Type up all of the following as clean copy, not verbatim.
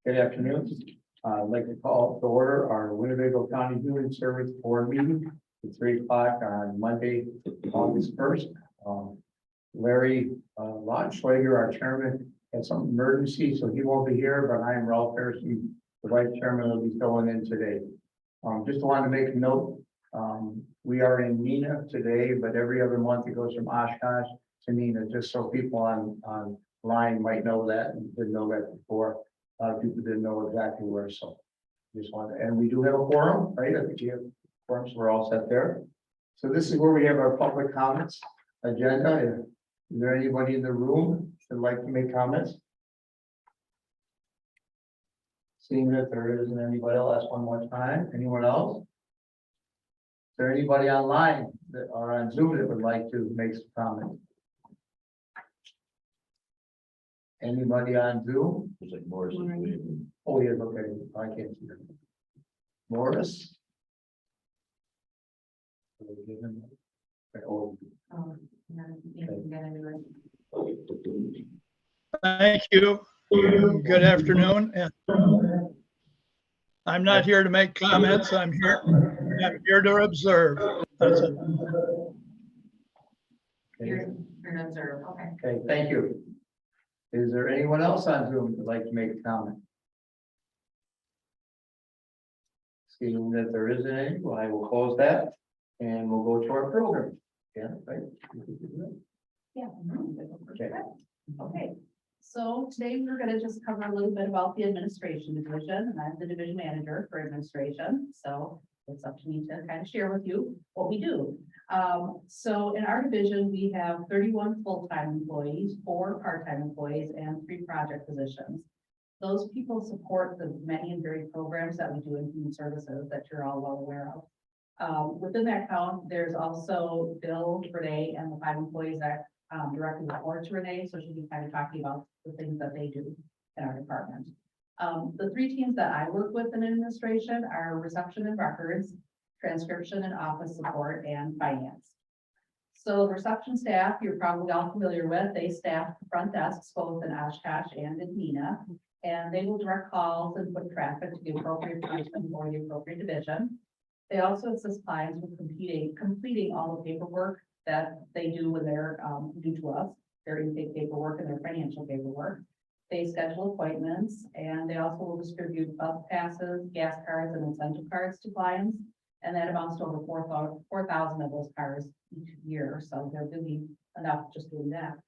Good afternoon. I'd like to call to order our Winnebago County Human Service Board meeting at 3 o'clock on Monday, August 1st. Larry Schwager, our chairman, had some emergency, so he won't be here, but I am Ralph Harrison, the vice chairman, will be filling in today. Just wanted to make a note, we are in Neenah today, but every other month it goes from Oshkosh to Neenah, just so people on line might know that and didn't know that before. A lot of people didn't know exactly where, so just wanted, and we do have a quorum, right? I think we have quorums, we're all set there. So this is where we have our public comments agenda. Is there anybody in the room that'd like to make comments? Seeing that there isn't anybody, I'll ask one more time. Anyone else? Is there anybody online that are on Zoom that would like to make some comments? Anybody on Zoom? It's like Morris. Oh, yeah, okay, I can't see them. Morris? Oh, Thank you. Good afternoon. I'm not here to make comments. I'm here to observe. That's it. okay. You're an observer, okay. Okay, thank you. Is there anyone else on Zoom that'd like to make a comment? Seeing that there isn't any, well, I will close that and we'll go to our program. Yeah, right. Yeah. Okay. Okay, so today we're gonna just cover a little bit about the administration division, and I'm the division manager for administration, so it's up to me to kind of share with you what we do. So in our division, we have 31 full-time employees, 4 part-time employees, and 3 project positions. Those people support the many and varied programs that we do in human services that you're all well aware of. Within that count, there's also Bill, Renee, and the 5 employees that directly report to Renee, so she'll be kind of talking about the things that they do in our department. The 3 teams that I work with in administration are reception and records, transcription and office support, and finance. So the reception staff, you're probably all familiar with, they staff the front desks both in Oshkosh and in Neenah, and they will direct calls and put traffic to the appropriate person or the appropriate division. They also assist clients with completing all the paperwork that they do when they're due to us, their intake paperwork and their financial paperwork. They schedule appointments, and they also will distribute bus passes, gas cards, and incentive cards to clients. And that amounts to over 4,000 of those cards each year, so they're busy enough just doing that.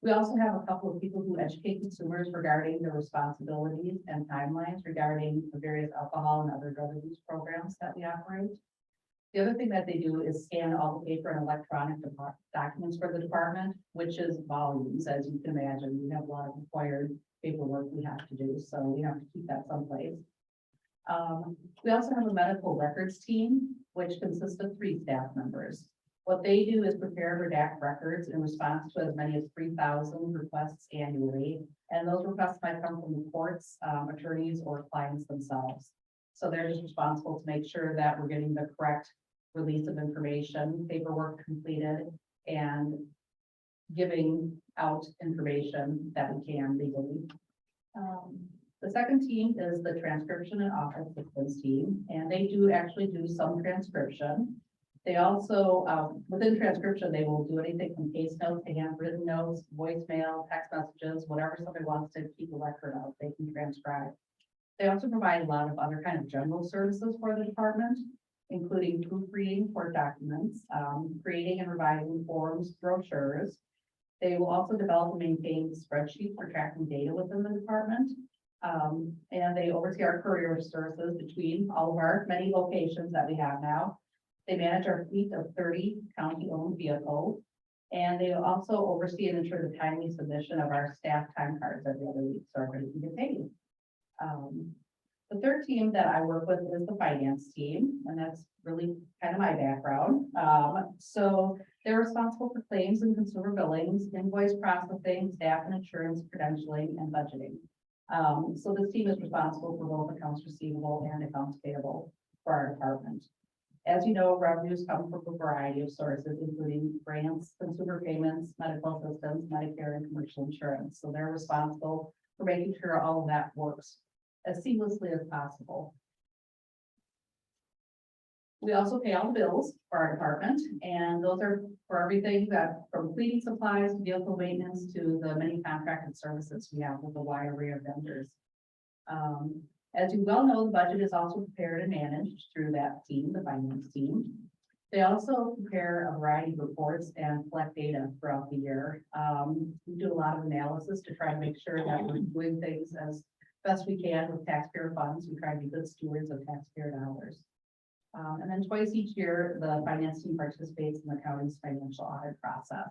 We also have a couple of people who educate consumers regarding their responsibilities and timelines regarding the various alcohol and other drug abuse programs that we operate. The other thing that they do is scan all the paper and electronic documents for the department, which is volumes, as you can imagine. We have a lot of required paperwork we have to do, so we have to keep that someplace. We also have a medical records team, which consists of 3 staff members. What they do is prepare and redact records in response to as many as 3,000 requests annually. And those requests might come from the courts, attorneys, or clients themselves. So they're just responsible to make sure that we're getting the correct release of information, paperwork completed, and giving out information that we can legally. The second team is the transcription and office systems team, and they do actually do some transcription. They also, within transcription, they will do anything from case notes to handwritten notes, voicemail, text messages, whatever somebody wants to keep a record of, they can transcribe. They also provide a lot of other kind of general services for the department, including proofreading for documents, creating and revising forms, brochures. They will also develop and maintain spreadsheets for tracking data within the department. And they oversee our courier services between all of our many locations that we have now. They manage our fleet of 30 county-owned vehicles, and they also oversee and ensure the timely submission of our staff time cards every other week, so everybody can get paid. The third team that I work with is the finance team, and that's really kind of my background. So they're responsible for claims and consumer billings, invoice processing, staff and insurance credentialing, and budgeting. So this team is responsible for both accounts receivable and accounts payable for our department. As you know, revenues come from a variety of sources, including grants, consumer payments, medical assistance, Medicare, and commercial insurance. So they're responsible for making sure all of that works as seamlessly as possible. We also pay all the bills for our department, and those are for everything that from cleaning supplies, vehicle maintenance, to the many contracted services we have with a wide array of vendors. As you well know, the budget is also prepared and managed through that team, the finance team. They also prepare a variety of reports and collect data throughout the year. We do a lot of analysis to try to make sure that we're doing things as best we can with taxpayer funds. We try to be good stewards of taxpayer dollars. And then twice each year, the finance team participates in the county's financial audit process.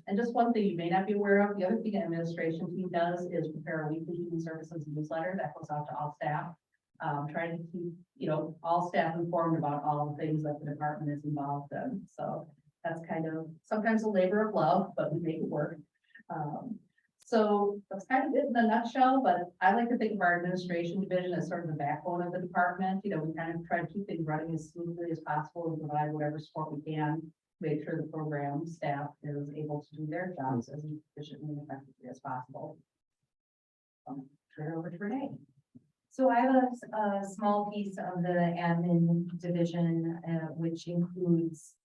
And just one thing you may not be aware of, the other thing the administration team does is prepare a weekly human services newsletter that goes out to all staff. Trying to keep, all staff informed about all the things that the department is involved in. So that's kind of sometimes a labor of love, but we make it work. So that's kind of it in a nutshell, but I like to think of our administration division as sort of the backbone of the department. We kind of try to keep things running as smoothly as possible and provide whatever support we can, make sure the program staff is able to do their jobs as efficiently and effectively as possible. Turn it over to Renee. So I have a small piece of the admin division, which includes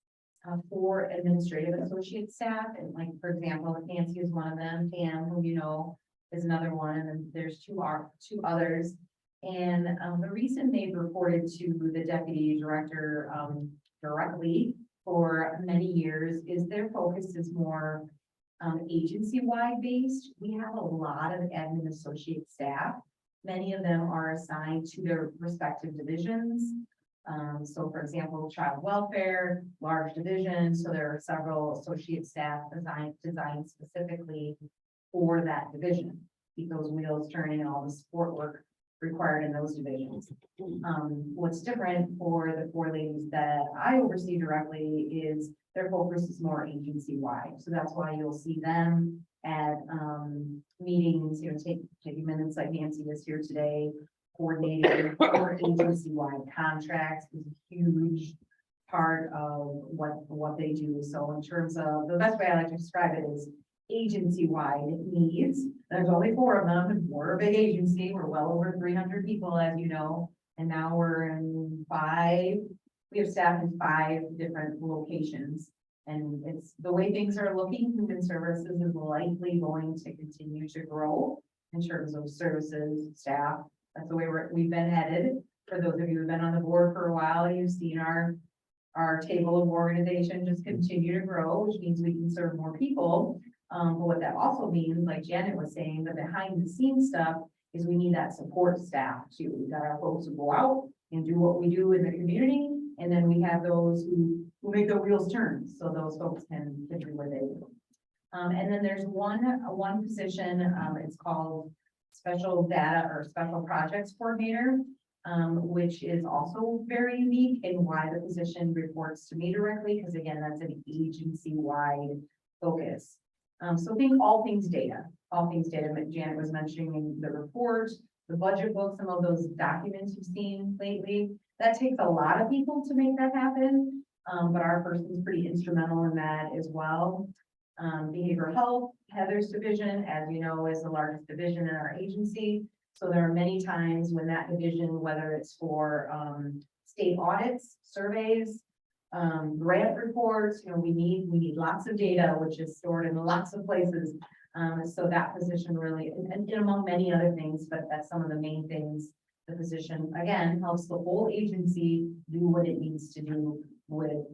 4 administrative associate staff. And like, for example, Nancy is one of them, Pam, who you know, is another one, and there's two others. And the reason they've reported to the deputy director directly for many years is their focus is more agency-wide based. We have a lot of admin associate staff. Many of them are assigned to their respective divisions. So for example, child welfare, large division. So there are several associate staff designed specifically for that division. Keep those wheels turning and all the support work required in those divisions. What's different for the 4 ladies that I oversee directly is their focus is more agency-wide. So that's why you'll see them at meetings, taking minutes like Nancy is here today, coordinating for agency-wide contracts is a huge part of what they do. So in terms of the best way I like to describe it is agency-wide needs. There's only 4 of them. We're a big agency. We're well over 300 people, as you know, and now we're in 5. We have staff in 5 different locations. And it's the way things are looking, human services is likely going to continue to grow in terms of services, staff. That's the way we've been headed. For those of you who've been on the board for a while, you've seen our table of organization just continue to grow, which means we can serve more people. But what that also means, like Janet was saying, the behind the scenes stuff is we need that support staff too. We got our folks who go out and do what we do in the community. And then we have those who make the wheels turn. So those folks can do what they do. And then there's one position, it's called special data or special projects coordinator, which is also very unique in why the position reports to me directly, because again, that's an agency-wide focus. So think all things data. Janet was mentioning in the report, the budget book, some of those documents you've seen lately. That takes a lot of people to make that happen, but our person is pretty instrumental in that as well. Behavioral health, Heather's division, as you know, is the largest division in our agency. So there are many times when that division, whether it's for state audits, surveys, grant reports, we need lots of data, which is stored in lots of places. So that position really, and among many other things, but that's some of the main things. The position, again, helps the whole agency do what it needs to do with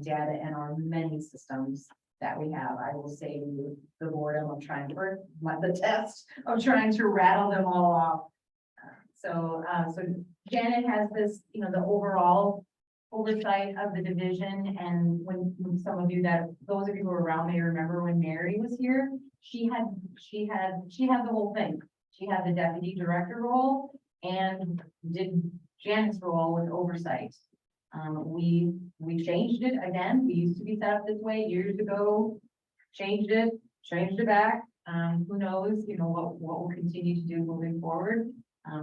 data and our many systems that we have. I will say to you, the boredom of trying to the test of trying to rattle them all off. So Janet has this, the overall oversight of the division. And when some of you those of you who were around may remember when Mary was here, she had the whole thing. She had the deputy director role and did Janet's role with oversight. We changed it again. We used to be set up this way years ago, changed it back. Who knows, what we'll continue to do moving forward.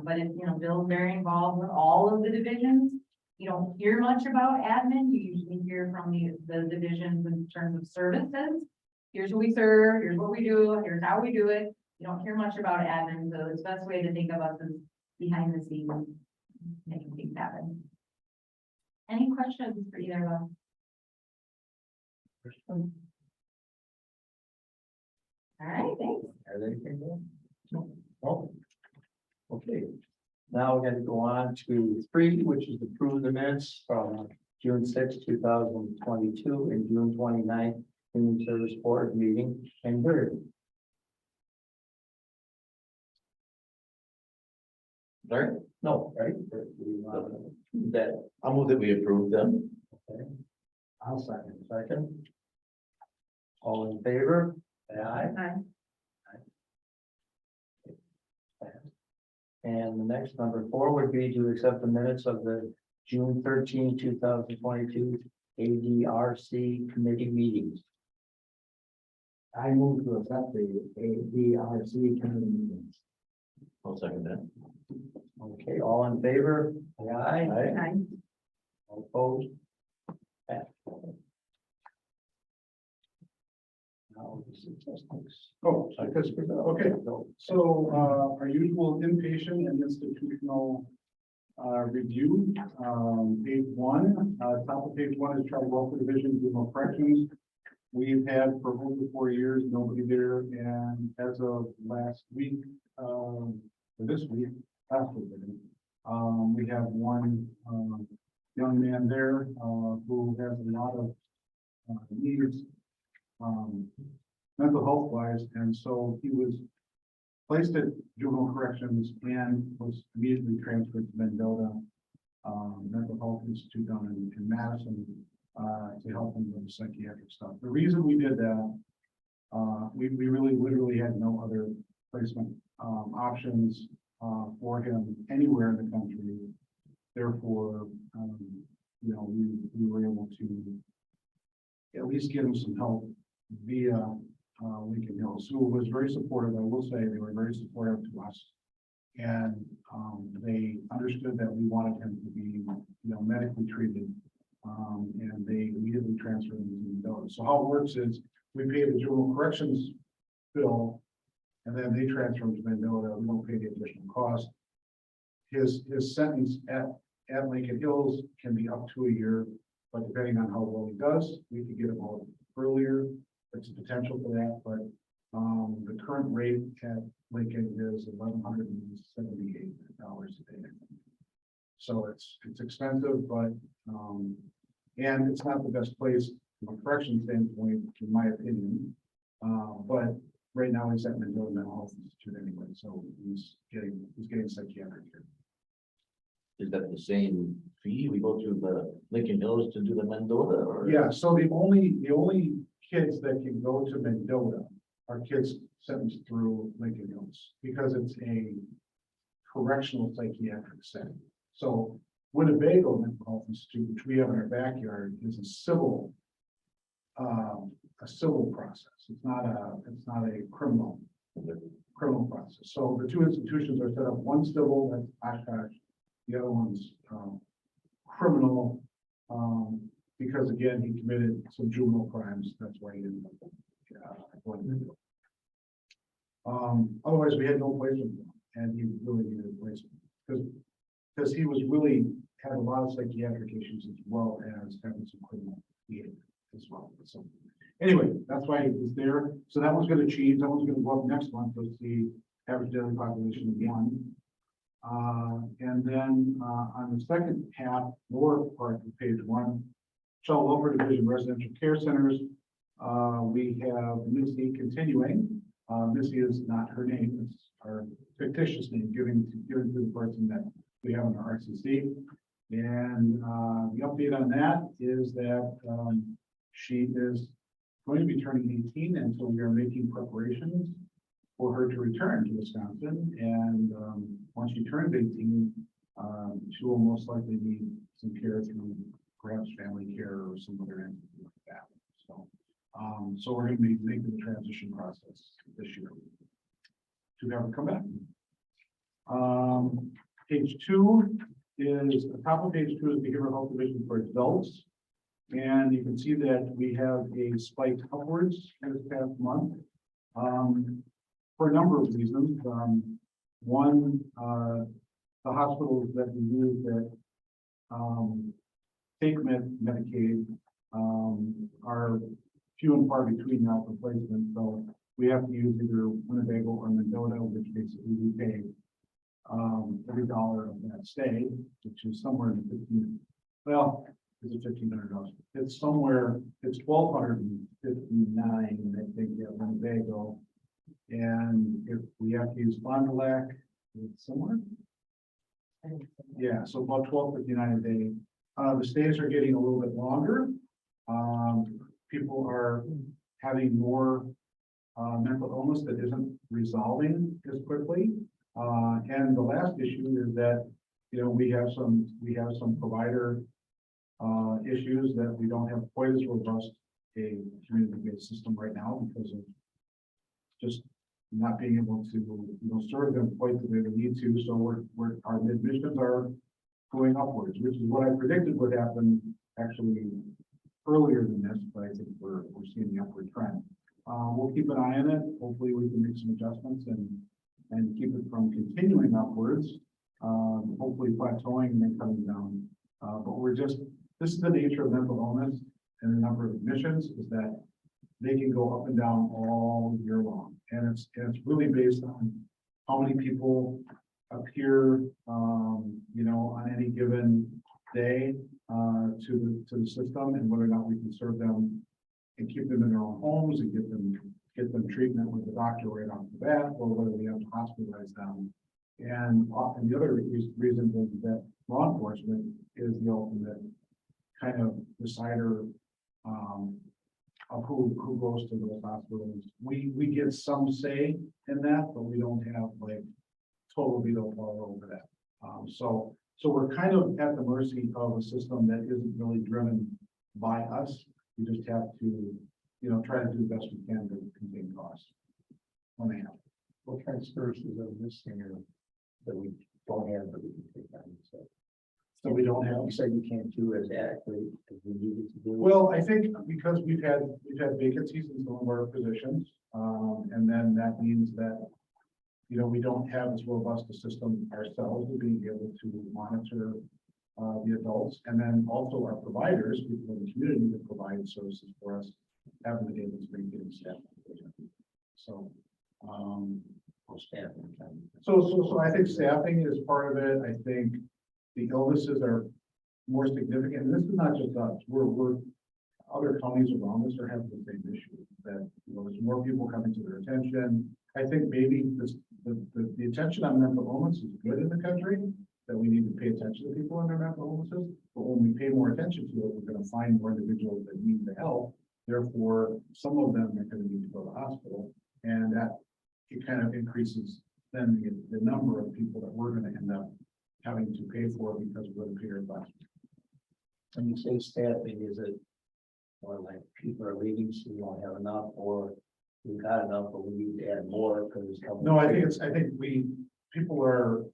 But Bill's very involved with all of the divisions. You don't hear much about admin, you usually hear from the divisions in terms of services. Here's who we serve, here's what we do, here's how we do it. You don't hear much about admin, so the best way to think of us is behind the scenes, making things happen. Any questions for either of us? All right, thanks. Has anything there? No. Oh. Okay, now we're gonna go on to 3, which is approve the minutes from June 6, 2022 and June 29th, Human Service Board meeting and heard. Sorry, No, right? That, I'll move that we approve them. okay. I'll second. All in favor? Say aye. Hi. And the next number 4 would be to accept the minutes of the June 13, 2022 ADRC committee meetings. I move to accept the ADRC committee meetings. I'll second that. Okay, all in favor? Say aye. Hi. All opposed? Passed. Now, this is just next. Oh, okay. So, our usual inpatient and institutional review, page 1, top of page 1 is Child Welfare Division, Juvenile Corrections. We've had for over 4 years, nobody there, and as of last week, or this week, last week, we have one young man there who has a lot of needs, mental health wise, and so he was placed at juvenile corrections and was immediately transferred to Mendota Mental Health Institute down in Madison to help him with the psychiatric stuff. The reason we did that, we really literally had no other placement options for him anywhere in the country. Therefore, you know, we were able to at least get him some help via Lincoln Hills, who was very supportive. I will say they were very supportive to us, and they understood that we wanted him to be, you know, medically treated, and they immediately transferred him to Mendota. So how it works is we pay the juvenile corrections bill, and then they transfer him to Mendota. We don't pay the additional cost. His sentence at Lincoln Hills can be up to a year, but depending on how well he does, we could get him out earlier. There's a potential for that, but the current rate at Lincoln is $1,178 a day. So it's expensive, but and it's not the best place from a correction standpoint, in my opinion. But right now he's at Mendota Mental Health Institute anyway, so he's getting psychiatric care. Is that the same fee? We go to the Lincoln Hills to do the Mendota or? Yeah, so the only kids that can go to Mendota are kids sentenced through Lincoln Hills because it's a correctional psychiatric setting. So Winnebago Mental Health Institute, which we have in our backyard, is a civil process. It's not a criminal process. So the two institutions are set up. One civil, that's Oshkosh. The other one's criminal, because again, he committed some juvenile crimes. That's why he didn't going to do it. Otherwise, we had no placement for him, and he really needed a placement because he was really had a lot of psychiatric issues as well as having some criminal behavior as well. So anyway, that's why he was there. So that one's going to change. That one's going to go up next month. Let's see, average daily population of 1. And then on the second half, lower part of page 1, Child Welfare Division Residential Care Centers, we have Missy continuing. Missy is not her name, it's our fictitious name given to the person that we have in our RCC. And the update on that is that she is going to be turning 18, and so we are making preparations for her to return to Wisconsin. And once she turns 18, she will most likely need some care through perhaps family care or some other entity like that. So we're going to be making the transition process this year to have her come back. Page 2 is, the top of page 2 is behavioral health division for adults. And you can see that we have a spike upwards in this past month. For a number of reasons. One, the hospitals that we use that take Medicaid are few and far between now for placement. So we have to use either Winnebago or Mendota, which basically we pay every dollar of that stay, which is somewhere in the 15. Well, is it $1,500? It's somewhere. It's $1,259, I think, at Winnebago. And if we have to use Fond du Lac, it's somewhere. Yeah, so about $1,259 a day. The stays are getting a little bit longer. People are having more mental illness that isn't resolving as quickly. And the last issue is that, you know, we have some provider issues that we don't have quite as robust a community-based system right now because of just not being able to, you know, serve them quite the way we need to. So our admissions are going upwards, which is what I predicted would happen actually earlier than this, but I think we're seeing the upward trend. We'll keep an eye on it. Hopefully we can make some adjustments and keep it from continuing upwards, hopefully plateauing and then coming down. But this is the nature of mental illness and the number of admissions is that they can go up and down all year long. And it's really based on how many people appear, you know, on any given day to the system and whether or not we can serve them and keep them in their own homes and get them treatment with the doctor right off the bat, or whether we have to hospitalize them. And often the other reason is that law enforcement is the ultimate kind of decider of who goes to those hospitals. We get some say in that, but we don't have like total veto power over that. So we're kind of at the mercy of a system that isn't really driven by us. We just have to, you know, try to do the best we can to contain costs when they happen. What kind of services are missing or that we don't have that we can take on? So we don't have, you said you can't do as adequately as we needed to do. Well, I think because we've had vacancies in some of our positions, and then that means that, you know, we don't have as robust a system ourselves of being able to monitor the adults, and then also our providers, people in the community that provide services for us, haven't been able to maintain staff. So, so I think staffing is part of it. I think the illnesses are more significant, and this is not just us. We're other counties around us are having the same issue. That, you know, there's more people coming to their attention. I think maybe the attention on mental illness is good in the country. That we need to pay attention to people in their mental illnesses. But when we pay more attention to it, we're going to find more individuals that need the help. Therefore, some of them are going to need to go to the hospital, and that it kind of increases then the number of people that we're going to end up having to pay for because we're going to pay our costs. When you say staffing, is it or like people are leaving, so we don't have enough, or we've got enough, but we need to add more because No, I think people are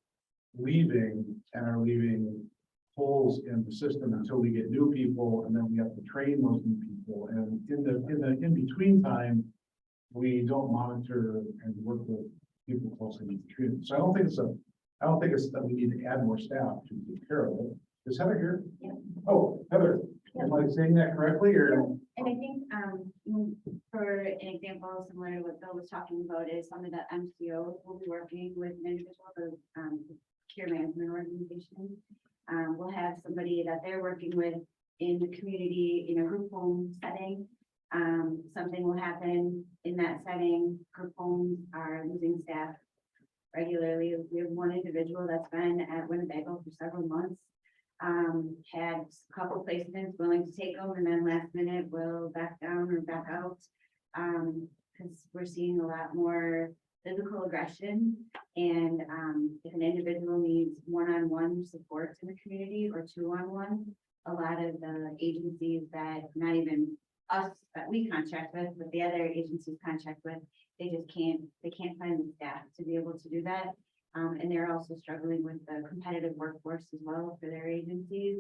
leaving and are leaving holes in the system until we get new people, and then we have to train those new people. And in between time, we don't monitor and work with people closely with the treatment. So I don't think it's that we need to add more staff to take care of it. Is Heather here? Yeah. Oh, Heather, am I saying that correctly or? And I think, for an example, similar to what Bill was talking about, is some of the MCOs will be working with an individual, the care management organization. We'll have somebody that they're working with in the community, in a group home setting. Something will happen in that setting. Group homes are losing staff regularly. We have one individual that's been at Winnebago for several months. Had a couple placements willing to take them, and then last minute will back down or back out. Because we're seeing a lot more physical aggression, and if an individual needs one-on-one support in the community or two-on-one, a lot of the agencies that not even us that we contract with, but the other agencies contract with, they can't find the staff to be able to do that. And they're also struggling with the competitive workforce as well for their agencies.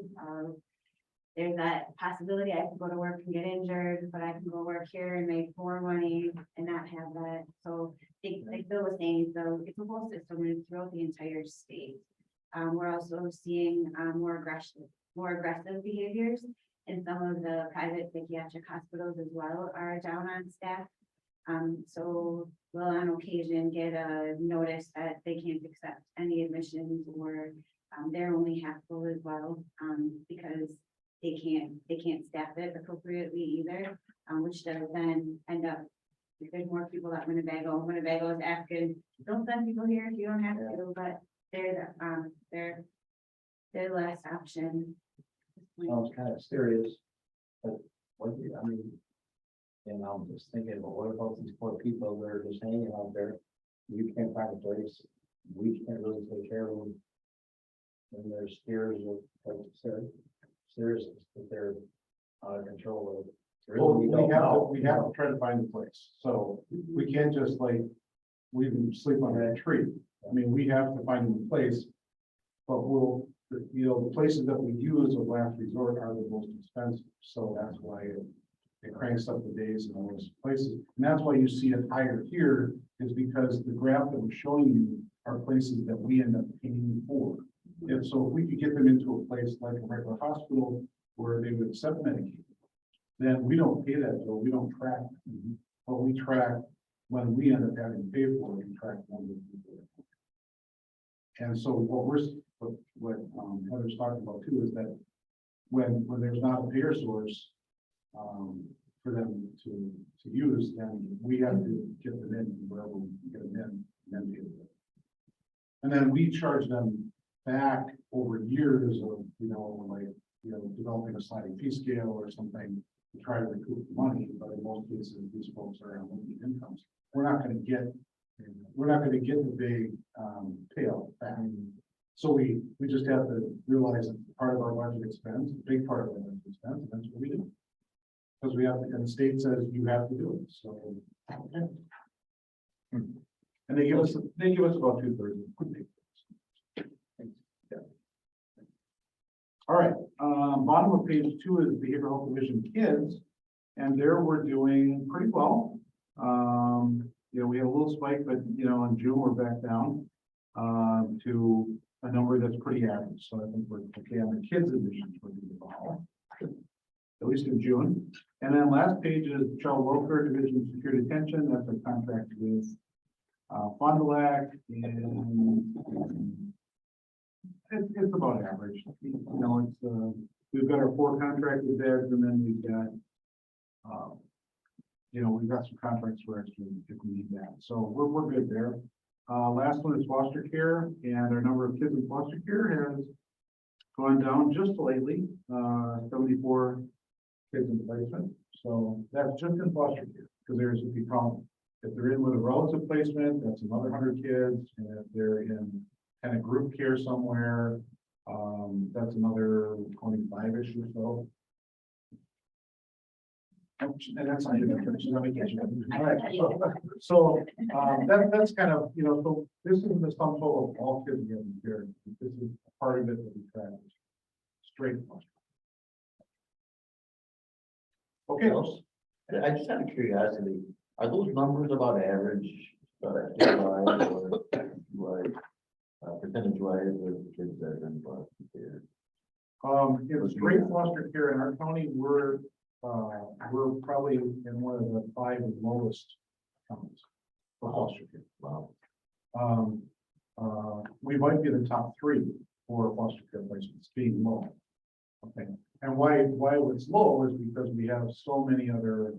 There's that possibility I could go to work and get injured, but I can go work here and make more money and not have that. So like Bill was saying, so it's a whole system and it's throughout the entire state. We're also seeing more aggressive behaviors in some of the private psychiatric hospitals as well are down on staff. So we'll on occasion get a notice that they can't accept any admissions or they're only half full as well, because they can't staff it appropriately either, which does then end up, if there's more people at Winnebago is asking, don't send people here if you don't have to, but they're their last option. Sounds kind of serious, but what, I mean, and I'm just thinking, well, what about these poor people that are just hanging out there? You can't find a place, we can't really take care of them. And there's fears of, like you said, seriousness, that they're out of control of. Well, Really, we don't know. we have to try to find a place, so we can't just like leave them sleep under that tree. I mean, we have to find them a place. But the places that we use of last resort are the most expensive, so that's why it cranks up the days in those places. And that's why you see it higher here, is because the graph that we're showing you are places that we end up paying for. And so if we could get them into a place like a regular hospital where they would accept Medicaid, then we don't pay that bill, we don't track it. But we track when we end up having to pay for it, we track when we do it. And so what Heather's talking about too is that when there's not a payer source for them to use, then we have to get them in wherever we can get them in, and then pay them. And then we charge them back over years of, developing a sliding fee scale or something to try to recoup the money, but in most cases, these folks are on limited incomes. We're not gonna get the big payout back. So we just have to realize that part of our budget expense, a big part of our budget expense, and that's what we do. Because we have to, and the state says you have to do it, so. And they give us about 2/3. All right, bottom of page 2 is behavioral health division kids, and there we're doing pretty well. We had a little spike, but in June we're back down to a number that's pretty average. So I think we're okay on the kids admissions for the fall, at least in June. And then last page is child welfare division of secure detention. That's a contract with Fond du Lac, and it's about average. We've got our 4 contracted beds, and then we've got we've got some contracts for extra if we need that. So we're good there. Last one is foster care, and our number of kids in foster care has gone down just lately, 74 kids in placement. So that's just in foster care, because there's a big problem. If they're in with a relative placement, that's another 100 kids, and if they're in kind of group care somewhere, that's another 25-ish or so. And that's not even, she's on vacation. All right, so that's kind of, so this is the sum total of all kids getting care. This is part of it that we track. Straight. Okay. I just out of curiosity, are those numbers about average, percentage wise of kids that are in foster care? In straight foster care in our county, we're probably in one of the 5 lowest counties for foster care. Wow. We might be the top 3 for foster care placements being low. Okay, and why it's low is because we have so many other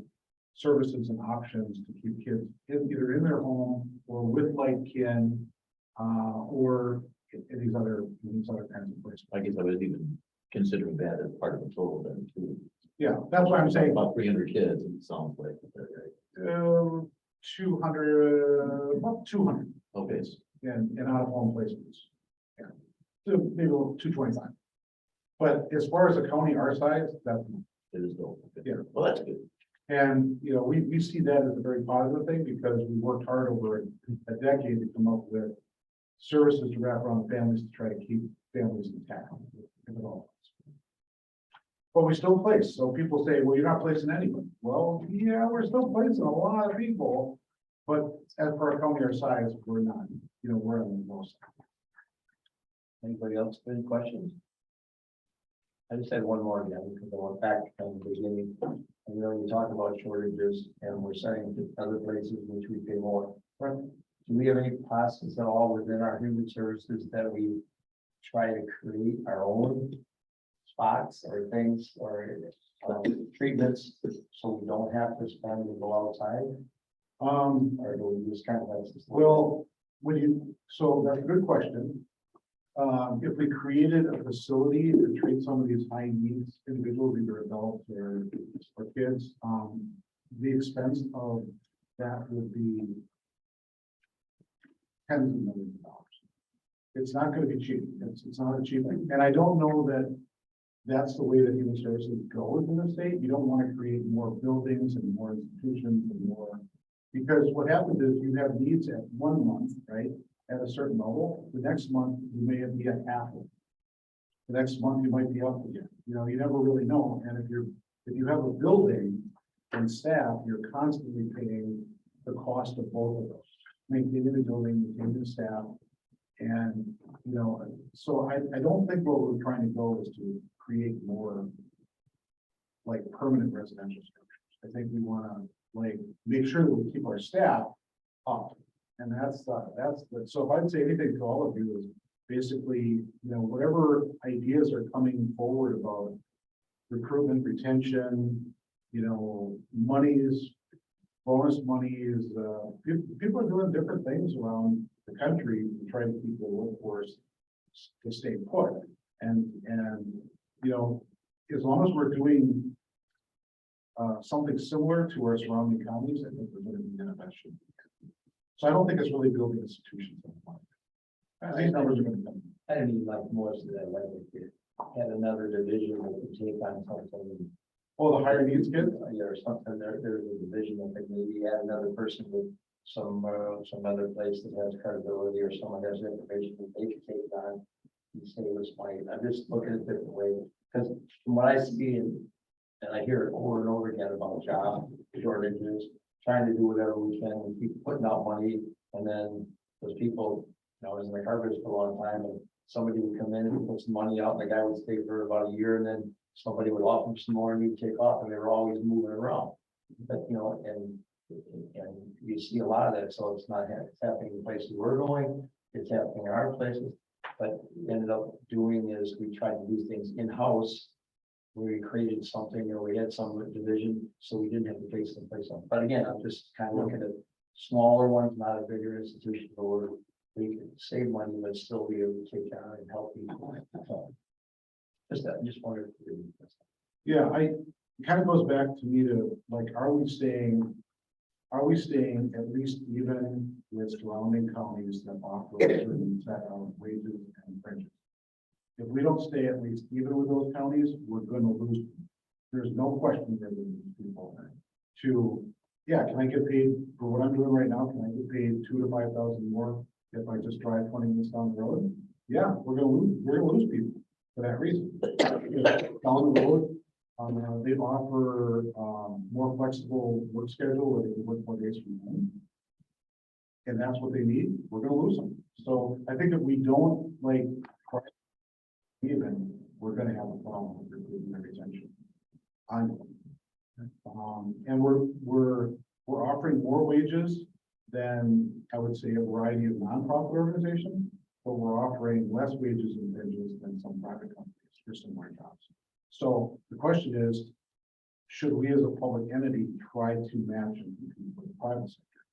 services and options to keep kids either in their home or with like kin, or in these other kinds of places. I guess I was even considering that as part of the total then too. Yeah, that's what I'm saying. About 300 kids, it sounds like. Right? 200, about 200. Okay. And out of home placements. Yeah. So maybe 225. But as far as a county our size, that's It is low. Okay. Yeah. Well, that's good. and we see that as a very positive thing because we worked hard over a decade to come up with services to wrap around families to try to keep families intact. If at all. But we still place, so people say, well, you're not placing anybody. Well, yeah, we're still placing a lot of people, but as for a county our size, we're not, we're on the low side. Anybody else have any questions? I just had one more again, because I went back from the beginning. And we talked about shortages and we're saying to other places which we pay more. Do we have any process at all within our human services that we try to create our own spots or things or treatments so we don't have to spend and go outside? Or do we just kind of have this? Well, so that's a good question. If we created a facility to treat some of these high needs individuals, either adults or kids, the expense of that would be tens of millions of dollars. It's not going to be cheap. It's not a cheap thing. And I don't know that that's the way that human services goes in the state. You don't want to create more buildings and more institutions and more, because what happens is you have needs at 1 month, right? At a certain level, the next month you may be at half of it. The next month you might be up again. You never really know. And if you have a building and staff, you're constantly paying the cost of both of those. Maintaining the building, maintaining the staff. And so I don't think what we're trying to go is to create more like permanent residential structures. I think we want to like make sure that we keep our staff up. And that's so if I'd say anything to all of you is basically, whatever ideas are coming forward about recruitment, retention, monies, bonus monies, people are doing different things around the country to try to keep the workforce to stay put. And as long as we're doing something similar to our surrounding counties, I think we're going to be in a best shape. So I don't think it's really building institutions. These numbers are going to come. I didn't mean like more so that like if you had another division that could take on something. Oh, the higher needs kids? Or something, there's a division that could maybe add another person with some other place that has credibility or someone has information that they could take on. And save us money. I'm just looking at different ways, because from what I see and I hear it over and over again about job shortages, trying to do whatever we can and keep putting out money, and then those people, I was in the carpets for a long time, and somebody would come in and put some money out, and the guy would stay for about a year, and then somebody would offer him some more, and he'd take off, and they were always moving around. But and you see a lot of that, so it's happening in places we're going, it's happening in our places. But we ended up doing is we tried to do things in-house. We created something, or we had some division, so we didn't have to pay someplace else. But again, I'm just kind of looking at smaller ones, not a bigger institution, where we can save money, but still be able to take on and help people. Just wanted to. Yeah, it kind of goes back to me to like, are we staying at least even with surrounding counties that offer a certain set of wages and fringes? If we don't stay at least even with those counties, we're going to lose. There's no question that we lose people can I get paid for what I'm doing right now? Can I get paid $2,000 to $5,000 more if I just drive 20 minutes down the road? Yeah, we're going to lose people for that reason. Down the road, they offer more flexible work schedule where they can work 4 days from home. And that's what they need, we're going to lose them. So I think if we don't even, we're going to have a problem with recruitment and retention. And we're offering more wages than I would say a variety of nonprofit organizations, but we're offering less wages and fringes than some private companies for similar jobs. So the question is, should we as a public entity try to match and compete with the private sector?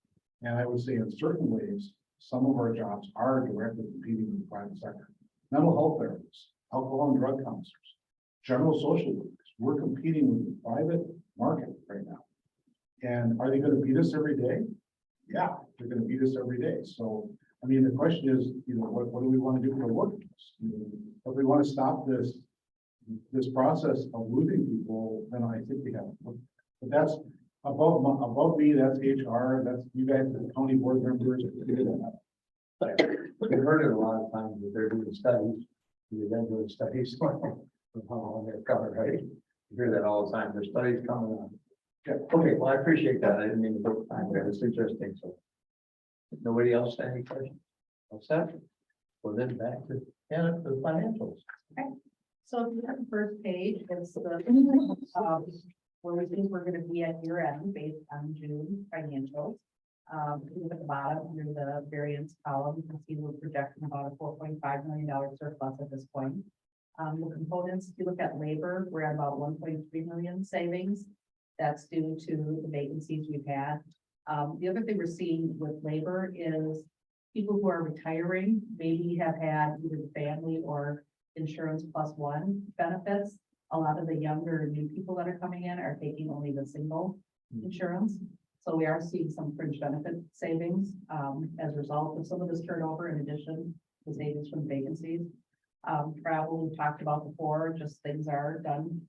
And I would say in certain ways, some of our jobs are directly competing with the private sector. Mental health therapists, alcohol and drug counselors, general social workers. We're competing with the private market right now. And are they going to beat us every day? Yeah, they're going to beat us every day. So, I mean, the question is, what do we want to do for the workforce? If we want to stop this process of losing people, then I think we have to look. But that's above me, that's HR, that's you guys, the county board members. We've heard it a lot of times that they're doing studies, they're then doing studies on how long they're covered, right? You hear that all the time, there's studies coming on. Yeah, okay, well, I appreciate that, I didn't mean to put time there, it's interesting, so. Nobody else, any questions? What's that? Well, then back to, yeah, the financials. So if you have the first page, it's the, where we think we're gonna be at year end based on June financials. If you look at the bottom, under the variance column, you can see we're projecting about a $4.5 million surplus at this point. The components, if you look at labor, we're at about 1.3 million savings. That's due to the vacancies we've had. The other thing we're seeing with labor is people who are retiring maybe have had either the family or insurance plus one benefits. A lot of the younger new people that are coming in are taking only the single insurance. So we are seeing some fringe benefit savings as a result of some of this turnover, in addition to savings from vacancies. Travel, we talked about before, just things are done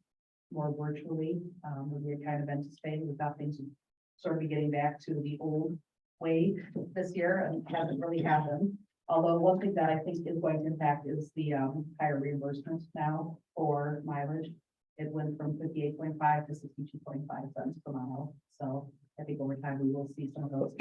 more virtually. We were kind of anticipating, we thought things would sort of be getting back to the old way this year, and it hasn't really happened. Although one thing that I think is going to impact is the higher reimbursements now for mileage. It went from 58.5 to 62.5 cents per mile. So I think over time we will see some of those.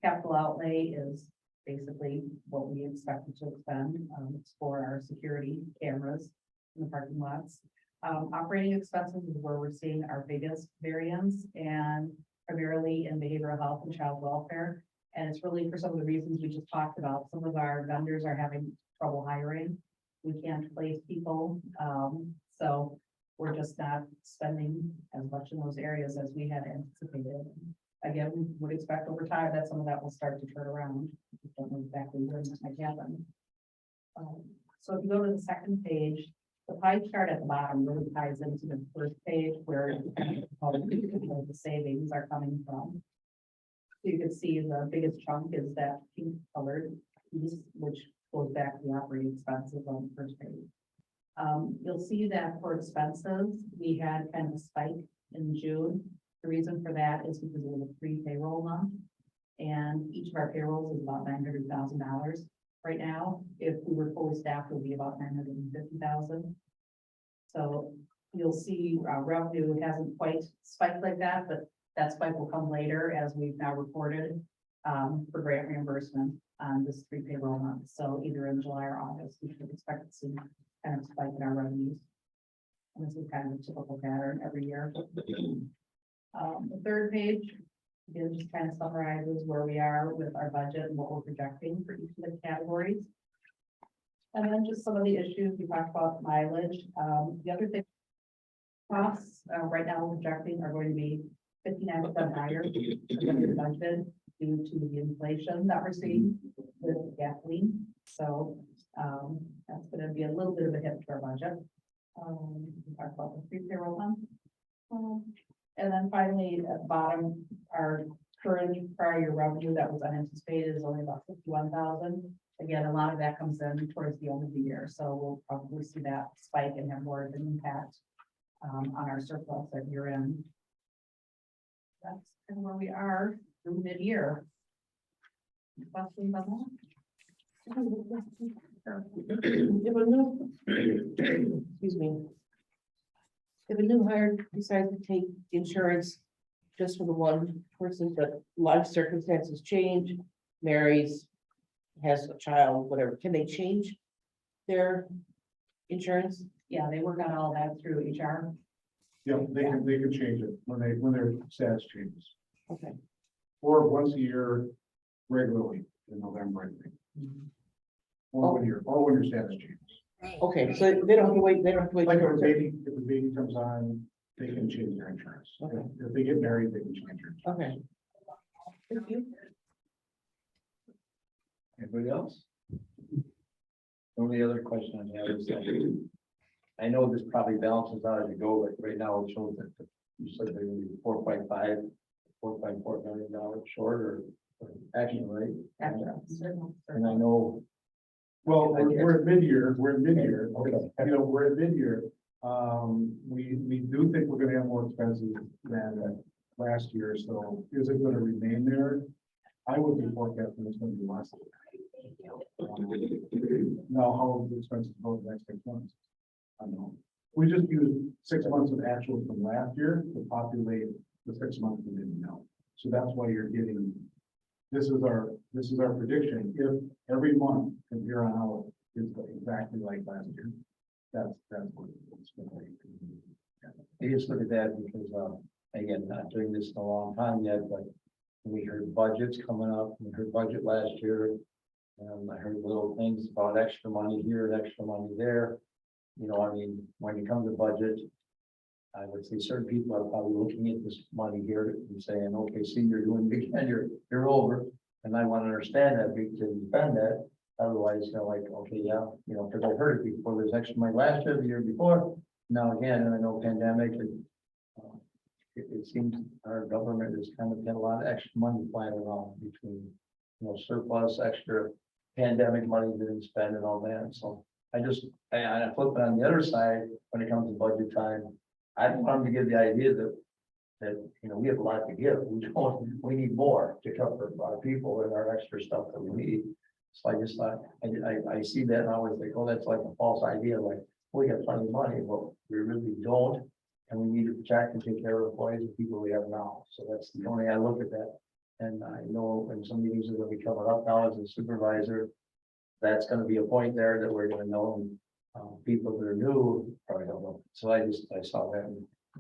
Capital outlay is basically what we expected to expend. It's for our security cameras in the parking lots. Operating expenses is where we're seeing our biggest variance, and primarily in behavioral health and child welfare. And it's really for some of the reasons we just talked about. Some of our vendors are having trouble hiring. We can't place people. So we're just not spending as much in those areas as we had anticipated. Again, we would expect over time that some of that will start to turn around. We don't know exactly when that might happen. So if you go to the second page, the pie chart at the bottom really ties into the first page where the savings are coming from. So you can see the biggest chunk is that pink colored piece, which goes back to the operating expenses on the first page. You'll see that for expenses, we had kind of a spike in June. The reason for that is because it was a free payroll month, and each of our payrolls is about $900,000 right now. If we were fully staffed, it would be about $950,000. So you'll see revenue hasn't quite spiked like that, but that spike will come later as we've now reported for grant reimbursement on this free payroll month. So either in July or August, we should expect to see kind of spike in our revenues. And this is kind of a typical pattern every year. The third page, again, just kind of summarizes where we are with our budget and what we're projecting for each of the categories. And then just some of the issues we talked about mileage. The other thing, costs right now we're projecting are going to be 59% higher than the budget due to the inflation that we're seeing with gasoline. So that's going to be a little bit of a hit to our budget. We talked about the free payroll month. And then finally, at the bottom, our current prior year revenue that was unanticipated is only about 51,000. Again, a lot of that comes in towards the end of the year, so we'll probably see that spike and have more of an impact on our surplus at year end. That's kind of where we are through mid-year. Questions on that? Excuse me. If a new hire decides to take insurance just for the one person, but life circumstances change, marries, has a child, whatever, can they change their insurance? Yeah, they work on all that through HR. Yeah, they can change it when their status changes, Okay, or once a year regularly in November, I think. Or when your status changes. okay, so they don't have to wait, they don't have to wait. Like till- if a baby comes on, they can change their insurance. Okay. If they get married, they can change their insurance. Okay. Thank you. Anybody else? Only other question I have is that I know this probably balances out as you go, but right now it shows that you said they're gonna be $4.4 million short or actually, right? And I know. Well, we're at mid-year, okay, we're at mid-year. We do think we're gonna have more expenses than last year, so is it gonna remain there? I would be forecasting it's gonna be less. Now, how the expenses go the next 6 months? I don't know. We just used 6 months of actual from last year to populate the 6 months we didn't know. So that's why you're getting, this is our prediction. If every month from here on out is exactly like last year, that's what it's going to be. I just look at that because, again, not doing this in a long time yet, but we heard budgets coming up, we heard budget last year. I heard little things about extra money here and extra money there. You know, I mean, when you come to budget, I would say certain people are probably looking at this money here and saying, okay, see, you're doing big, and you're over. And I want to understand that we can defend that. Otherwise, you know, like, okay, yeah, you know, because I heard it before, there's extra money last year, the year before. Now again, and I know pandemic and it seems our government has kind of got a lot of extra money flying around between, you know, surplus, extra pandemic money didn't spend and all that. So I flip it on the other side, when it comes to budget time, I don't want them to give the idea that, you know, we have a lot to give. We need more to cover our people and our extra stuff that we need. So I just thought, I see that and I always think, oh, that's like a false idea, like, we got plenty of money, but we really don't. And we need to protect and take care of employees and people we have now. So that's the only, I look at that. And I know in some meetings are going to be coming up now as a supervisor, that's going to be a point there that we're going to know. And people that are new probably don't know. So I saw that.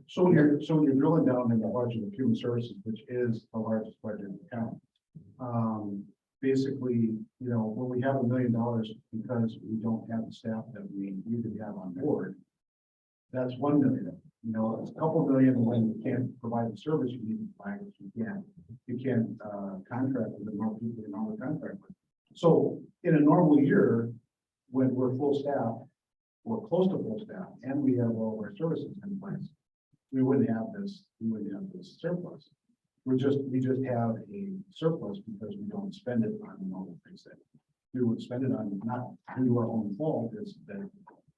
So when you're drilling down in the budget of human services, which is the largest budget in the county. Basically, you know, when we have $1 million because we don't have the staff that we need to have on board, that's 1 million. You know, it's a couple million when you can't provide the service you need to provide, which you can't contract with the more people you normally contract with. So in a normal year, when we're full staff, we're close to full staff, and we have all of our services in place, we wouldn't have this surplus. We just have a surplus because we don't spend it on normal things that we would spend it on, not due to our own fault, is that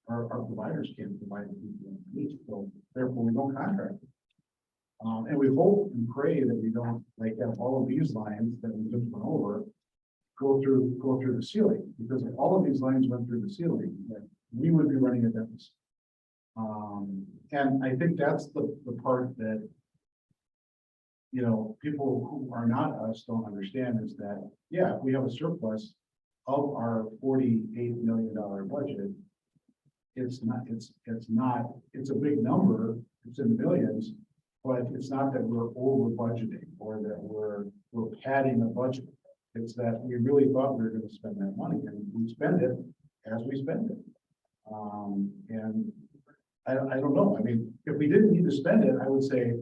our providers can't provide the people we need, so therefore we don't contract. And we hope and pray that we don't like have all of these lines that we just went over go through the ceiling, because if all of these lines went through the ceiling, then we would be running a deficit. And I think that's the part that, you know, people who are not us don't understand is that, yeah, if we have a surplus of our $48 million budget, it's a big number, it's in the billions, but it's not that we're over budgeting or that we're padding a budget. It's that we really thought we were going to spend that money and we spend it as we spend it. And I don't know. I mean, if we didn't need to spend it, I would say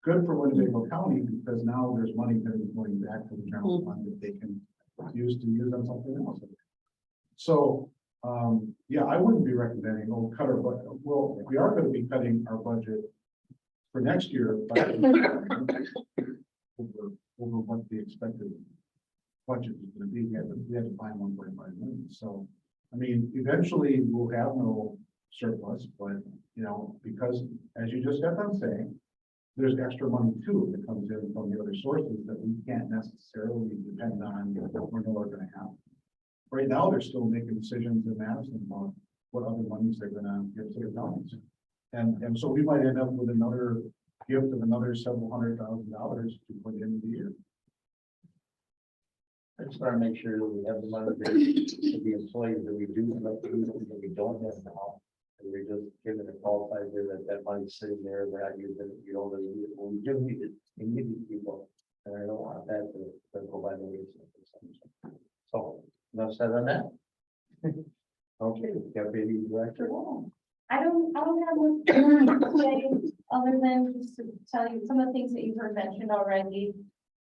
good for Winnebago County, because now there's money that is going back to the general fund that they can use on something else. So, yeah, I wouldn't be recommending, cut our budget. Well, we are going to be cutting our budget for next year by over what the expected budget is going to be. We had to find 1.5 million. So, I mean, eventually we'll have no surplus, but, you know, because as you just got done saying, there's extra money too that comes in from the other sources that we can't necessarily depend on what we know are going to happen. Right now, they're still making decisions in Madison about what other monies they're going to give to the counties. And so we might end up with another gift of another several $100,000 before the end of the year. I just want to make sure that we have the money to the employees that we do, like, that we don't have now. And we're just giving a false idea that money's sitting there, we're not using it, we don't really need it. Well, we do need it, we need these people. And I don't want that to go by the wayside. So, enough said on that. Okay, Deputy Director. I don't have much to say, other than just to tell you some of the things that you've heard mentioned already,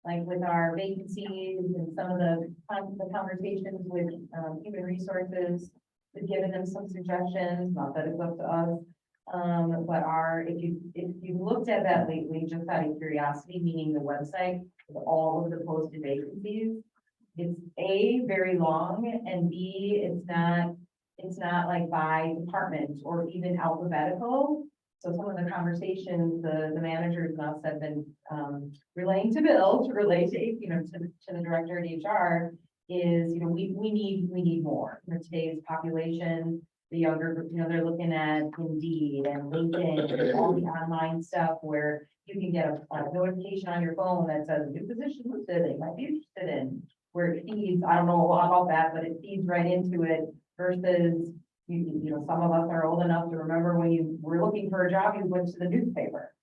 like with our vacancies and some of the conversations with human resources. We've given them some suggestions, not that it's up to us. But if you looked at that lately, just out of curiosity, meaning the website with all of the posted vacancies, it's A, very long, and B, it's not like by department or even alphabetical. So some of the conversations, the managers and us have been, relaying to Bill, to relay to, to the director at HR is, we need more for today's population. The younger, they're looking at Indeed and LinkedIn and all the online stuff where you can get a notification on your phone that says new position listed, they might be interested in. Where it feeds, I don't know a lot about that, but it feeds right into it versus, some of us are old enough to remember when you were looking for a job, you went to the newspaper.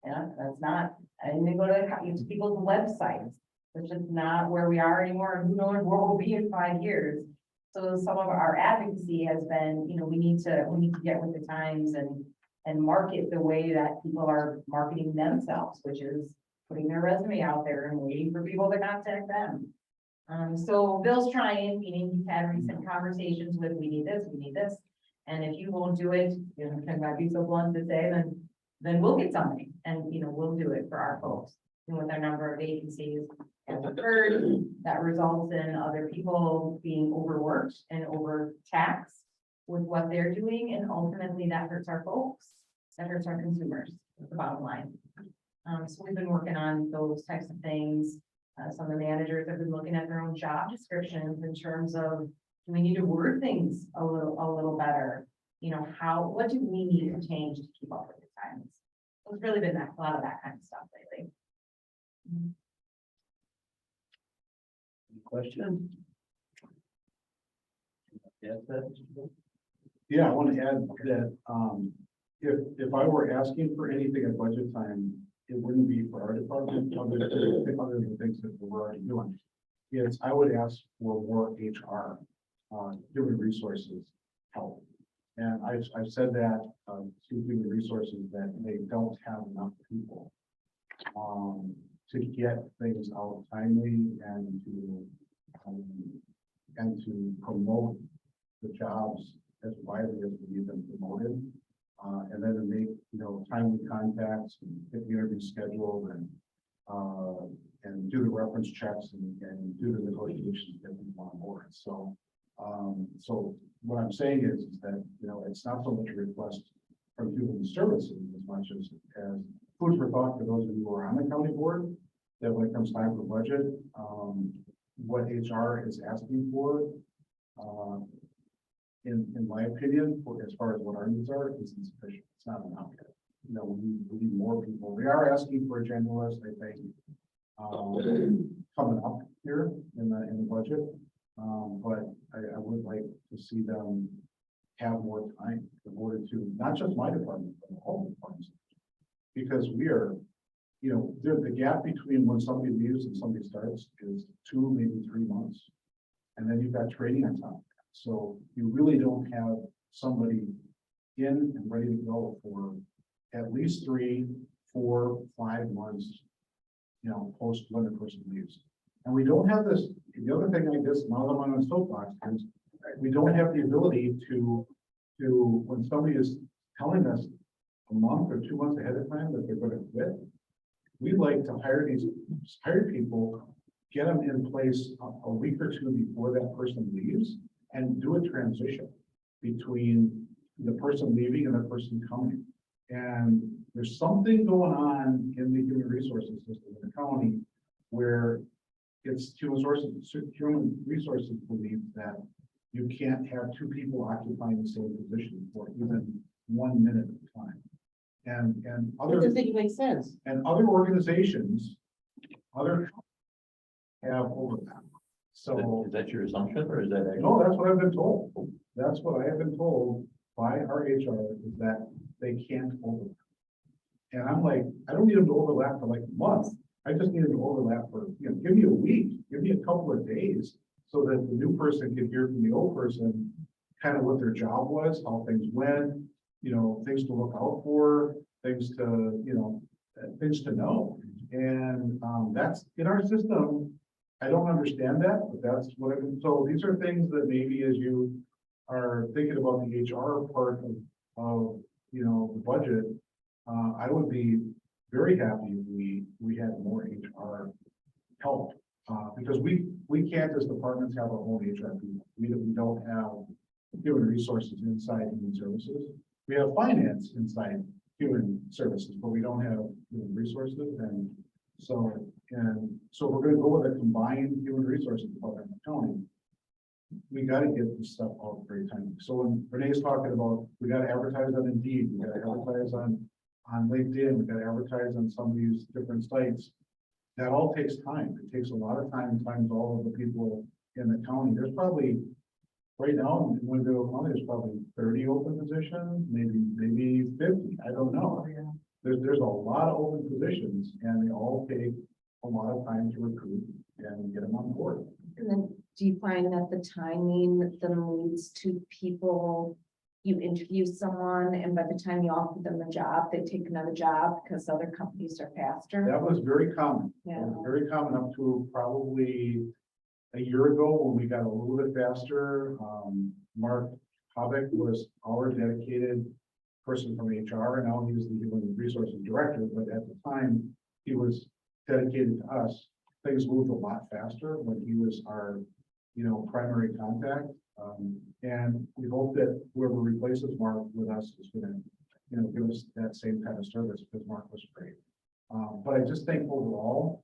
Yeah, that's not, and you go to people's websites, which is not where we are anymore, and who knows where we'll be in 5 years. So some of our advocacy has been, we need to get with the times and market the way that people are marketing themselves, which is putting their resume out there and waiting for people to contact them. So Bill's trying, meaning he's had recent conversations with, we need this. And if you won't do it, can I be so blunt to say, then we'll get something and, we'll do it for our folks. And with our number of vacancies, as I've heard, that results in other people being overworked and overtaxed with what they're doing. And ultimately that hurts our folks, that hurts our consumers, the bottom line. So we've been working on those types of things. Some of the managers have been looking at their own job descriptions in terms of, do we need to word things a little better? What do we need to change to keep up with the times? It's really been a lot of that kind of stuff lately. Question? Yes, Yeah, I want to add that, if I were asking for anything at budget time, it wouldn't be for our department, other than things that we're already doing. Yes, I would ask for more HR, human resources help. And I've said that, to human resources that they don't have enough people, to get things out timely and to promote the jobs as widely as we need them promoted. And then to make, timely contacts and get the interview scheduled and do the reference checks and do the negotiations that we want on board. So, so what I'm saying is that, it's not so much a request from human services as much as food for thought for those of you who are on the county board, that when it comes time for budget, what HR is asking for, in my opinion, as far as what our needs are, is insufficient. It's not enough. We need more people. We are asking for a generalist, I think, coming up here in the budget. But I would like to see them have more time devoted to not just my department, but all departments. Because we are, the gap between when somebody leaves and somebody starts is 2, maybe 3 months. And then you've got training on top. So you really don't have somebody in and ready to go for at least 3, 4, 5 months, post when the person leaves. And we don't have this, the other thing I guess, now that I'm on the soapbox, is we don't have the ability to when somebody is telling us a month or 2 months ahead of time that they're going to quit, we like to hire people, get them in place a week or 2 before that person leaves, and do a transition between the person leaving and the person coming. And there's something going on in the human resources system in the county where it's human resources believe that you can't have 2 people occupying the same position for even 1 minute at a time. And I other just think it makes sense. and other organizations, have overlap. So Is that your assumption or is that actually? no, that's what I've been told. That's what I have been told by our HR is that they can't overlap. And I'm like, I don't need them to overlap for like a month. I just need them to overlap for, give me a week, give me a couple of days so that the new person can hear from the old person kind of what their job was, how things went, things to look out for, things to know. And that's in our system. I don't understand that, but that's what I've been told. These are things that maybe as you are thinking about the HR part of the budget, I would be very happy if we had more HR help. Because we can't as departments have our own HR people. We don't have human resources inside human services. We have finance inside human services, but we don't have human resources, and so we're gonna go with a combined human resources department in the county. We gotta get this stuff out very timely. So when Renee's talking about, we gotta advertise on Indeed, we gotta advertise on LinkedIn, we gotta advertise on some of these different sites. That all takes time. It takes a lot of time, times all of the people in the county. There's probably, right now, in Winnebago County, there's probably 30 open positions, maybe 50, I don't know. There's a lot of open positions, and they all take a lot of time to recruit and get them on board. And then do you find that the timing then leads to people, you interview someone and by the time you offer them a job, they take another job because other companies are faster? That was very common. It Yeah. was very common up to probably a year ago when we got a little bit faster. Mark Habeck was our dedicated person from HR, and now he's the human resources director, but at the time, he was dedicated to us. Things moved a lot faster when he was our, primary contact. And we hope that whoever replaces Mark with us is gonna, give us that same kind of service, because Mark was great. But I just think overall,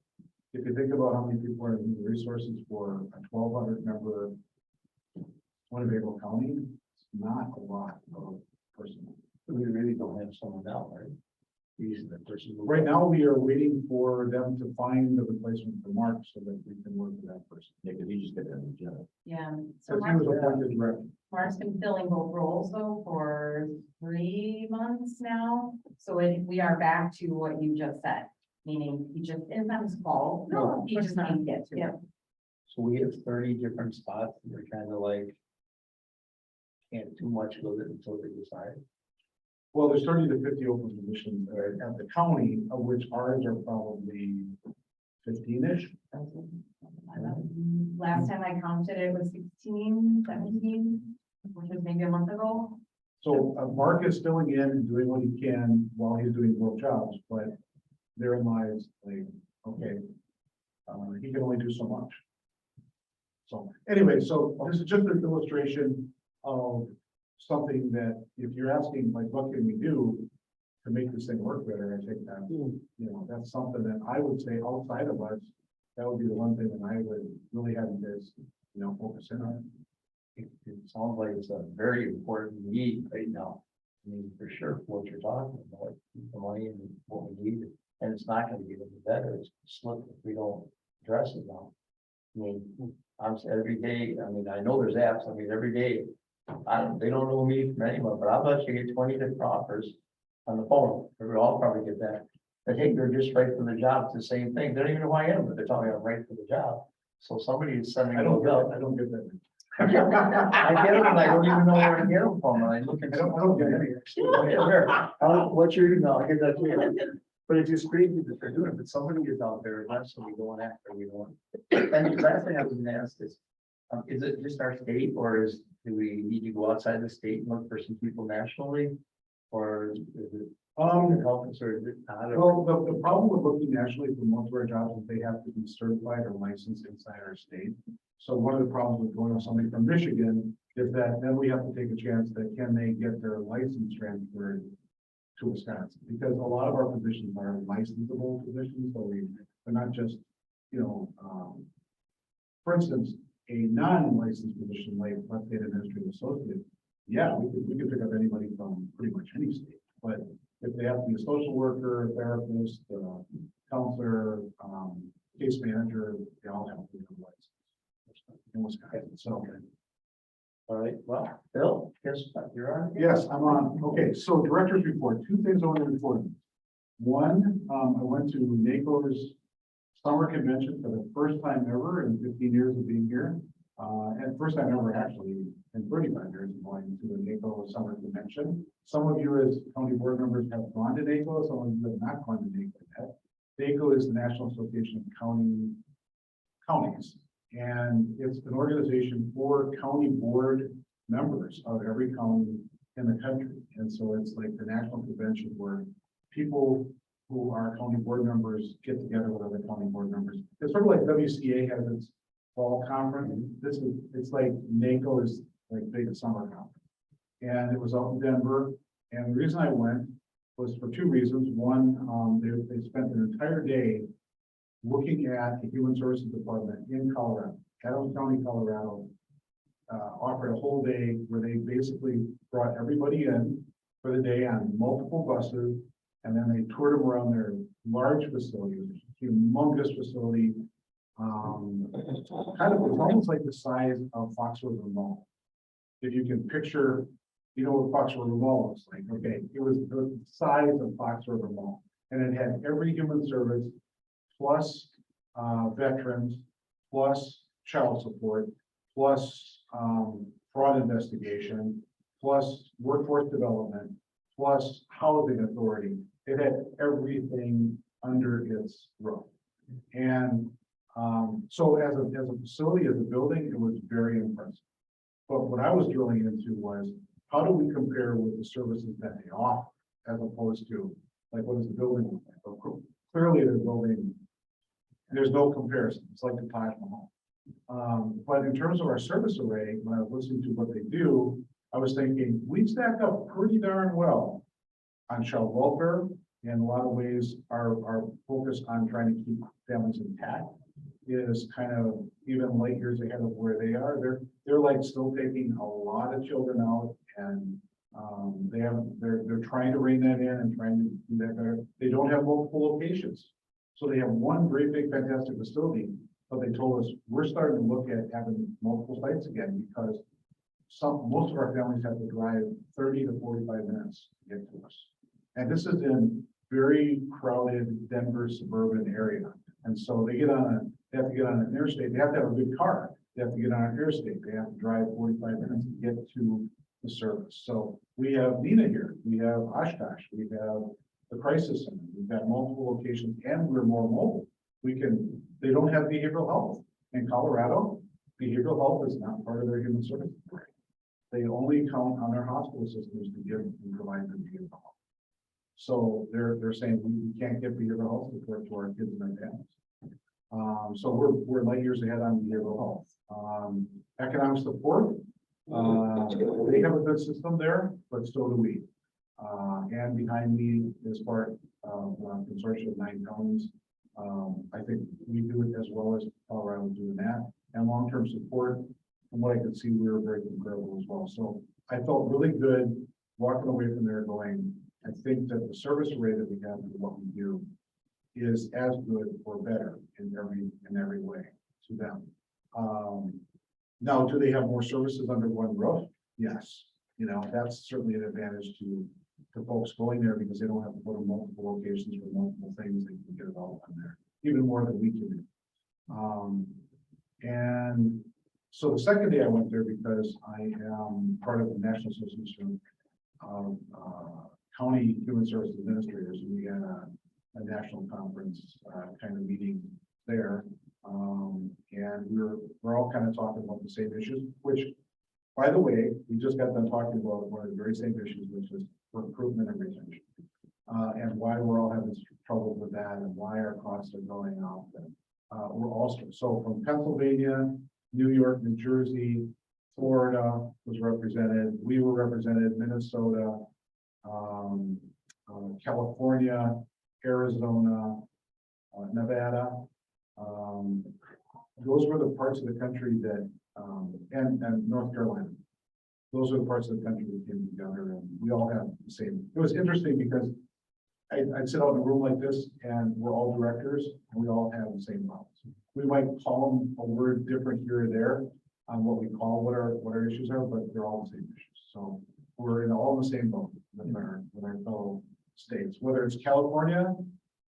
if you think about how many people are in human resources for a 1,200 member Winnebago County, it's not a lot of personnel. We really don't have someone out, right? He's the person. Right now, we are waiting for them to find the replacement for Mark so that we can work with that person. Yeah, because he just got that new job. Yeah, so Because he was Mark's, appointed director. Mark's been filling both roles though for 3 months now. So we are back to what you just said, meaning he just, it's not his fault. No, He of just course not. can't get to Yeah. it. So we have 30 different spots, and we're kind of like, can't do much with it until they decide. Well, there's 30 to 50 open positions at the county, of which ours are probably 15-ish. Last time I counted, it was 16, 17, which was maybe a month ago. So Mark is filling in and doing what he can while he's doing both jobs, but therein lies like, okay, he can only do so much. So anyway, so this is just an illustration of something that if you're asking, like, what can we do to make this thing work better? I think that, that's something that I would say outside of us, that would be the one thing that I would really have you guys, focus in on. It sounds like it's a very important need right now. I mean, for sure, what you're talking about, the money and what we need, and it's not gonna get any better, it's slip if we don't address it now. I mean, every day, I know there's apps, every day, they don't know me from anyone, but I'll bet you get 20 different offers on the phone, we all probably get that. But hey, they're just right for the job, it's the same thing, they don't even know who I am, but they're telling me I'm right for the job. So somebody is sending. I don't those out. get that. I get them, and I don't even know where to get them from, and I look at. I don't get any. What's your email? I'll give that to you. But it's just crazy that they're doing it, but somebody is out there eventually going after everyone. And the last thing I was gonna ask is it just our state, or do we need to go outside the state and look for some people nationally? Or is it help us, or is it not? Well, the problem with looking nationally for most of our jobs is they have to be certified or licensed inside our state. So one of the problems with going with somebody from Michigan is that then we have to take a chance that can they get their license transferred to Wisconsin? Because a lot of our positions are licensable positions, so they're not just, for instance, a non-licensed position like, let's say, an administrative associate. Yeah, we could pick up anybody from pretty much any state, but if they have to be a social worker, a therapist, counselor, case manager, they all have to be licensed in Wisconsin. So, All right, well, Bill, guess what, you're on. yes, I'm on. Okay, so director's report. 2 things I want to report. One, I went to NACO's summer convention for the first time ever in 15 years of being here. And first time ever actually in 35 years of going to the NACO summer convention. Some of you as county board members have gone to NACO, some of you have not gone to NACO yet. NACO is the National Association of Counties, and it's an organization for county board members of every county in the country. And so it's like the national convention where people who are county board members get together with other county board members. It's sort of like WCA has its fall conference. It's like NACO is like big summer conference. And it was out in Denver. And the reason I went was for two reasons. One, they spent an entire day looking at the Human Services Department in Colorado, Adams County, Colorado, offered a whole day where they basically brought everybody in for the day on multiple buses, and then they toured them around their large facility, humongous facility. It's almost like the size of Fox River Mall. If you can picture, you know what Fox River Mall looks like, okay? It was the size of Fox River Mall, and it had every human service, plus veterans, plus child support, plus fraud investigation, plus workforce development, plus housing authority. It had everything under its roof. And so as a facility, as a building, it was very impressive. But what I was drilling into was, how do we compare with the services that they offer, as opposed to, like, what does the building look like? Well, clearly, the building, there's no comparison. It's like the Taj Mahal. But in terms of our service array, when I was listening to what they do, I was thinking, we stack up pretty darn well on child welfare. In a lot of ways, our focus on trying to keep families intact is kind of even light years ahead of where they are. They're like still taking a lot of children out, and they're trying to rein that in and trying to do that better. They don't have multiple locations, so they have one great big fantastic facility. But they told us we're starting to look at having multiple sites again, because most of our families have to drive 30 to 45 minutes to get to us. And this is in very crowded Denver suburban area. And so they have to get on an interstate. They have to have a good car. They have to get on an interstate. They have to drive 45 minutes to get to the service. So we have Nina here. We have Oshkosh. We have the crisis center. We've got multiple locations, and we're more mobile. They don't have behavioral health. In Colorado, behavioral health is not part of their human services. They only count on their hospital systems to give and provide them behavioral health. So they're saying we can't get behavioral health support to our kids and their families. So we're light years ahead on behavioral health. Economic support, they have a good system there, but so do we. And behind me is part of a consortium of 9 counties. I think we do it as well as Colorado doing that. And long-term support, from what I could see, we were very comparable as well. So I felt really good walking away from there going, I think that the service array that we have and what we do is as good or better in every way to them. Now, do they have more services under one roof? Yes. You know, that's certainly an advantage to folks going there, because they don't have to go to multiple locations for multiple things. They can get it all done there, even more than we can do. And so the second day I went there, because I am part of the National Association of County Human Services Administrators, and we had a national conference kind of meeting there. And we're all kind of talking about the same issues, which, by the way, we just got done talking about one of the very same issues, which is recruitment and retention, and why we're all having trouble with that, and why our costs are going up. And we're also, so from Pennsylvania, New York, New Jersey, Florida was represented. We were represented, Minnesota, California, Arizona, Nevada. Those were the parts of the country that, and North Carolina. Those are the parts of the country that came together, and we all have the same. It was interesting because I'd sit out in a room like this, and we're all directors, and we all have the same problems. We might call them a word different here or there on what we call what our issues are, but they're all the same issues. So we're in all the same boat with our fellow states, whether it's California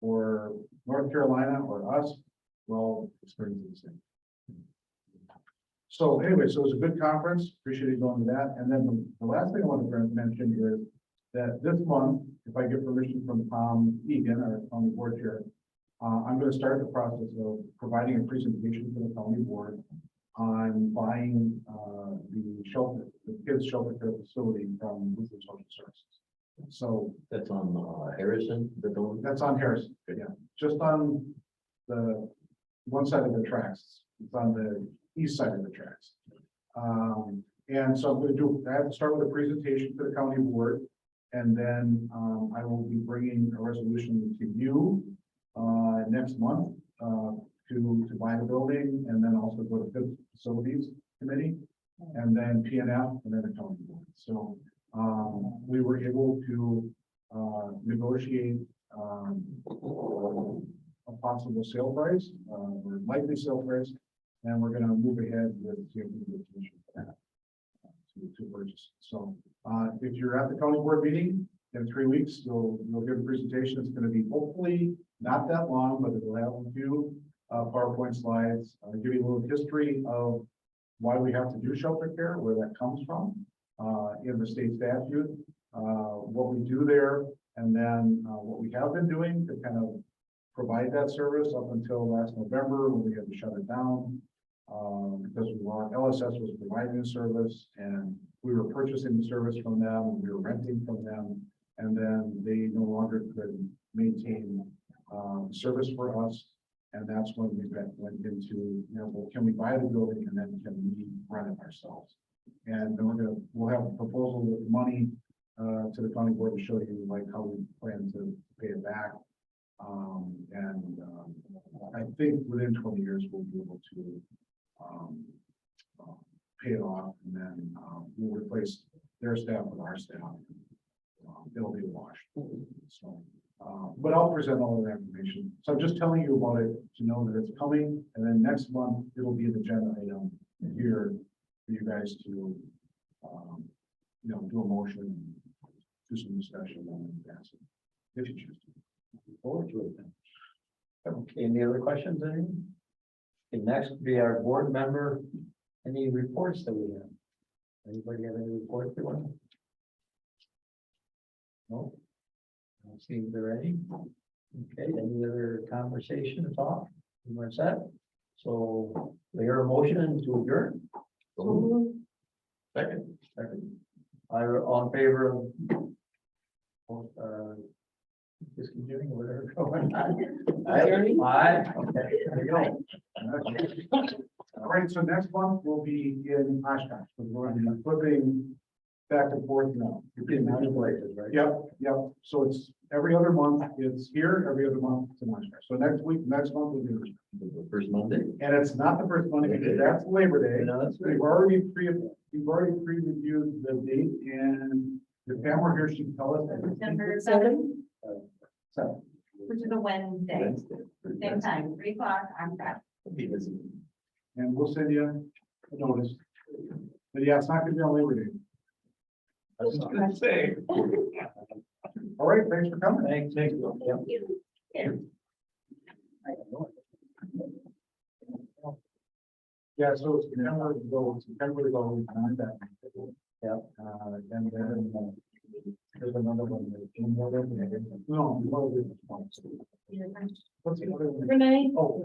or North Carolina or us, we're all experiencing the same. So anyway, so it was a good conference. Appreciate you going to that. And then the last thing I want to mention is that this month, if I get permission from Tom Egan, our county board chair, I'm going to start the process of providing a presentation to the county board on buying the kids shelter care facility from Lutheran Social Services. So That's on Harrison, that's on Harrison. Yeah, just on the one side of the tracks. It's on the east side of the tracks. And so I'm going to I have to start with a presentation to the county board, And then, I will be bringing a resolution to you, next month, to buy the building and then also go to facilities committee. And then PNF and then the county board. So, we were able to, negotiate, a possible sale price, or likely sale price. And we're gonna move ahead with the commission for that, to purchase. So, if you're at the county board meeting in 3 weeks, you'll get a presentation. It's gonna be hopefully not that long, but it'll have a few, PowerPoint slides, give you a little history of why we have to do shelter care, where that comes from, in the state statute, what we do there, and then, what we have been doing to kind of provide that service up until last November when we had to shut it down. Because LSS was providing the service and we were purchasing the service from them, we were renting from them. And then they no longer could maintain, service for us. And that's when we went into, well, can we buy the building and then can we run it ourselves? And then we'll have a proposal with money, to the county board to show you like how we plan to pay it back. I think within 20 years, we'll be able to, pay it off and then, we'll replace their staff with our staff. It'll be a wash. So, but I'll present all of that information. So I'm just telling you about it to know that it's coming. And then next month, it'll be an agenda item here for you guys to, do a motion, do some discussion and then pass it, if you choose to. Look forward to it then. Okay, any other questions? Okay, next will be our board member. Any reports that we have? Anybody have any reports they want? No? Don't seem they're ready. Okay, any other conversation or talk? What's that? So we hear a motion to adjourn. Second. All in favor of discontinuing whatever going on? Aye. Okay, there you go. All right, so next month we'll be in Oshkosh. We're going to be flipping back and forth now. In other places, right? Yep. So it's every other month, it's here, every other month it's in Oshkosh. So next month will be, The first Monday. and it's not the first Monday because that's Labor Day. No, that's We've already pre-reviewed the date, and if Pam were here, she'd tell us. September 7th, So, which is a Wednesday, same time, 3 o'clock, I'm back. And we'll send you a notice. But yeah, it's not gonna be on Labor Day. I was just gonna say. All right, thanks for coming. Thanks. Yep. Yeah, so it's September to go, on that. Yeah. And then, there's another one. No, what's the other one? Renee? Oh.